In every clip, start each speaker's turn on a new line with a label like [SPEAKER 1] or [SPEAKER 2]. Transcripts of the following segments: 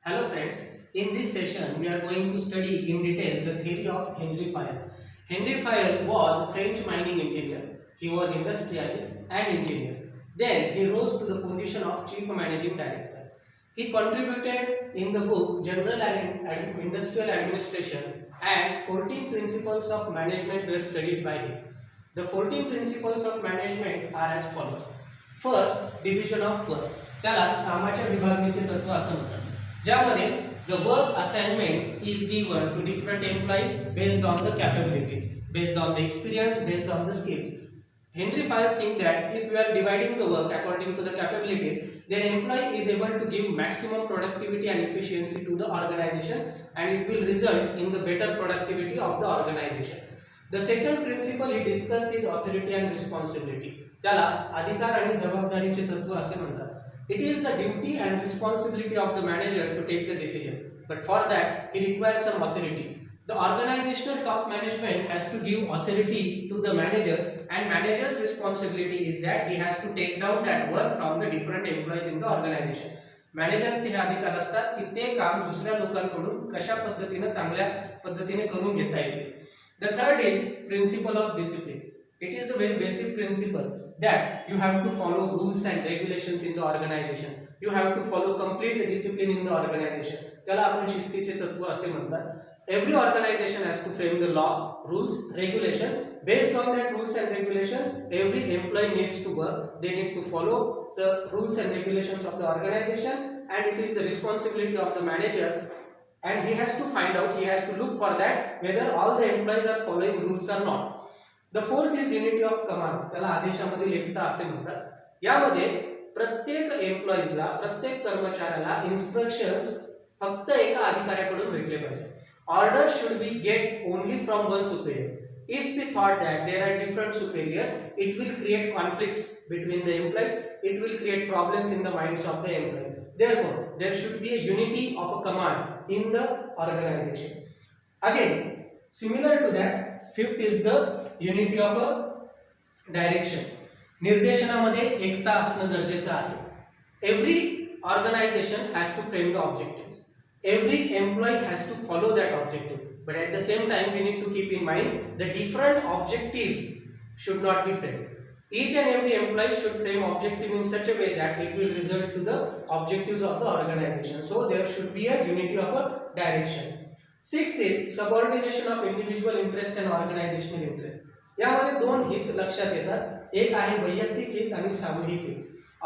[SPEAKER 1] Hello friends, in this session we are going to study in detail the theory of Henry Fayol. Henry Fayol was a French mining engineer. He was industrialist and engineer. Then he rose to the position of chief managing director. He contributed in the book General and Industrial Administration and 14 principles of management were studied by him. The 14 principles of management are as follows. First, division of work. त्याला कामाच्या विभागणीचे तत्व असं म्हणतात. ज्यामध्ये the work assignment is given to different employees based on the capabilities, based on the experience, based on the skills. Henry Fayol think that if we are dividing the work according to the capabilities, then employee is able to give maximum productivity and efficiency to the organization and it will result in the better productivity of the organization. The second principle he discussed is authority and responsibility. त्याला अधिकार आणि जबाबदारीचे तत्व असे म्हणतात. It is the duty and responsibility of the manager to take the decision, but for that he requires some authority. The organizational top management has to give authority to the managers, and manager's responsibility is that he has to take down that work from the different employees in the organization. मॅनेजरचे हे अधिकार असतात की ते काम दुसऱ्या लोकांकडून कशा पद्धतीने चांगल्या पद्धतीने करून घेता येते. The third is principle of discipline. It is the very basic principle that you have to follow rules and regulations in the organization. You have to follow complete discipline in the organization. त्याला आपण शिस्तीचे तत्व असे म्हणतात. Every organization has to frame the law, rules, regulation. Based on that rules and regulations, every employee needs to work. They need to follow the rules and regulations of the organization, and it is the responsibility of the manager. And he has to find out, he has to look for that whether all the employees are following rules or not. The fourth is unity of command. त्याला आदेशामध्ये लेखिता असे म्हणतात. यामध्ये प्रत्येक एम्प्लॉईजला, प्रत्येक कर्मचाऱ्याला instructions फक्त एका अधिकाऱ्याकडून भेटले पाहिजे. Orders should be get only from one superior. If we thought that there are different superiors, it will create conflicts between the employees. It will create problems in the minds of the employees. Therefore, there should be a unity of a command in the organization. Again, similar to that, fifth is the unity of a direction. निर्देशनामध्ये एकता असणं गरजेचं आहे. Every organization has to frame the objectives. Every employee has to follow that objective. But at the same time, we need to keep in mind the different objectives should not be framed. Each and every employee should frame objective in such a way that it will result to the objectives of the organization. So there should be a unity of a direction. Sixth is subordination of individual interest and organizational interest. यामध्ये दोन हित लक्षात येतात. एक आहे वैयक्तिक हित आणि सामूहिक हित.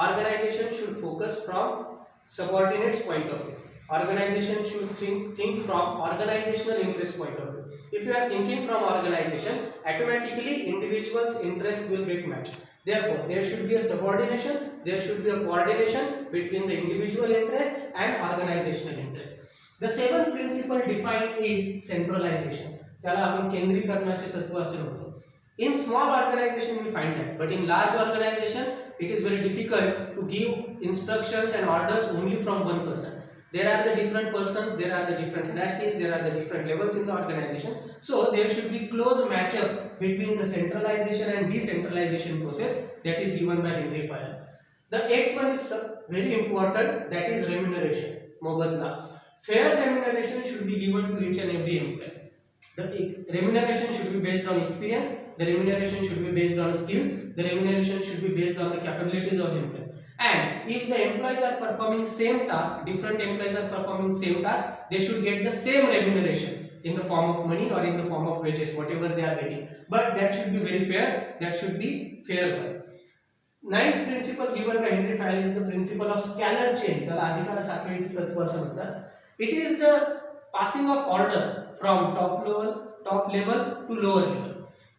[SPEAKER 1] Organization should focus from subordinates point of view. Organization should think from organizational interest point of view. If you are thinking from organization, automatically individuals' interest will get matched. Therefore, there should be a subordination, there should be a coordination between the individual interest and organizational interest. The seventh principle defined is centralization. त्याला आपण केंद्रीकरणाचे तत्व असे म्हणतो. In small organization we find that, but in large organization it is very difficult to give instructions and orders only from one person. There are the different persons, there are the different hierarchies, there are the different levels in the organization. So there should be close matchup between the centralization and decentralization process that is given by Henry Fayol. The eighth one is very important, that is remuneration. Mobadla. Fair remuneration should be given to each and every employee. The remuneration should be based on experience, the remuneration should be based on skills, the remuneration should be based on the capabilities of employees. And if the employees are performing same task, different employees are performing same task, they should get the same remuneration in the form of money or in the form of wages, whatever they are getting. But that should be very fair, that should be fair one. Ninth principle given by Henry Fayol is the principle of scalar change. त्याला अधिकार साखळीचे तत्व असं म्हणतात. It is the passing of order from top level to lower level.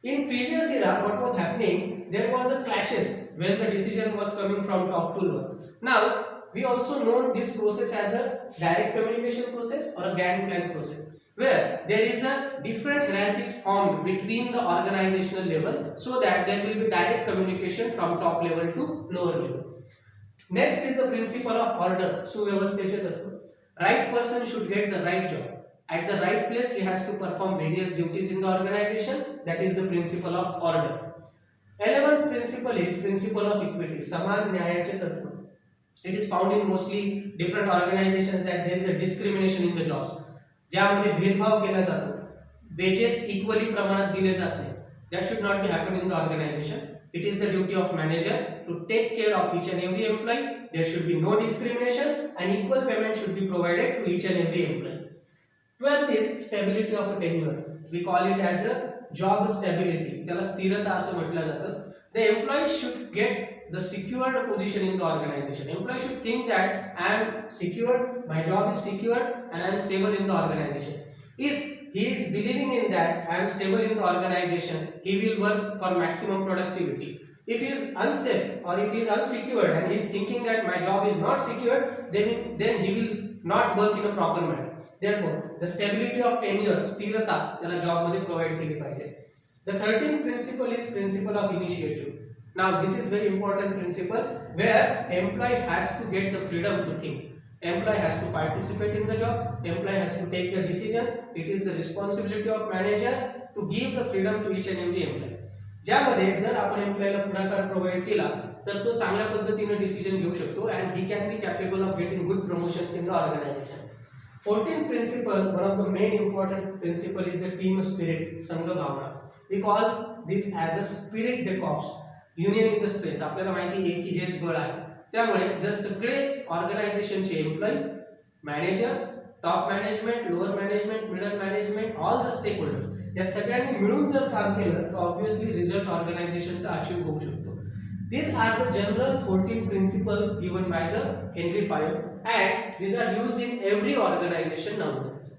[SPEAKER 1] In previous era, what was happening? There was a clashes when the decision was coming from top to lower. Now we also know this process as a direct communication process or a gang plan process, where there is a different hierarchies formed between the organizational level, so that there will be direct communication from top level to lower level. Next is the principle of order. सुव्यवस्थेचे तत्व. Right person should get the right job. At the right place, he has to perform various duties in the organization. That is the principle of order. 11th principle is principle of equity. समान न्यायाचे तत्व. It is found in mostly different organizations that there is a discrimination in the jobs, ज्यामध्ये भेदभाव केला जातो, wages equally प्रमाणात दिले जात नाही. That should not be happen in the organization. It is the duty of manager to take care of each and every employee. There should be no discrimination and equal payment should be provided to each and every employee. 12th is stability of a tenure. We call it as a job stability. त्याला स्थिरता असं म्हटलं जातं. The employee should get the secured position in the organization. Employee should think that I am secure, my job is secure and I am stable in the organization. If he is believing in that I am stable in the organization, he will work for maximum productivity. If he is unsafe or if he is unsecured and he is thinking that my job is not secure, then he will not work in a proper manner. Therefore, the stability of tenure, स्थिरता त्याला job मध्ये provide केली पाहिजे. The 13th principle is principle of initiative. Now this is very important principle where employee has to get the freedom to think. Employee has to participate in the job. Employee has to take the decisions. It is the responsibility of manager to give the freedom to each and every employee. ज्यामध्ये जर आपण एम्प्लॉयला पुढाकार provide केला तर तो चांगल्या पद्धतीने decision घेऊ शकतो and he can be capable of getting good promotions in the organization. 14th principle, one of the main important principle is the team spirit, संघ भावना. We call this as a spirit de corps. Union is a strength. आपल्याला माहिती आहे की हेच बळ आहे. त्यामुळे जर सगळे ऑर्गनायझेशनचे employees, managers, top management, lower management, middle management, all the stakeholders या सगळ्यांनी मिळून जर काम केलं तर ऑब्वियसली रिझल्ट ऑर्गनायझेशनचा अचीव होऊ शकतो. These are the general 14 principles given by the Henry Fayol and these are used in every organization nowadays.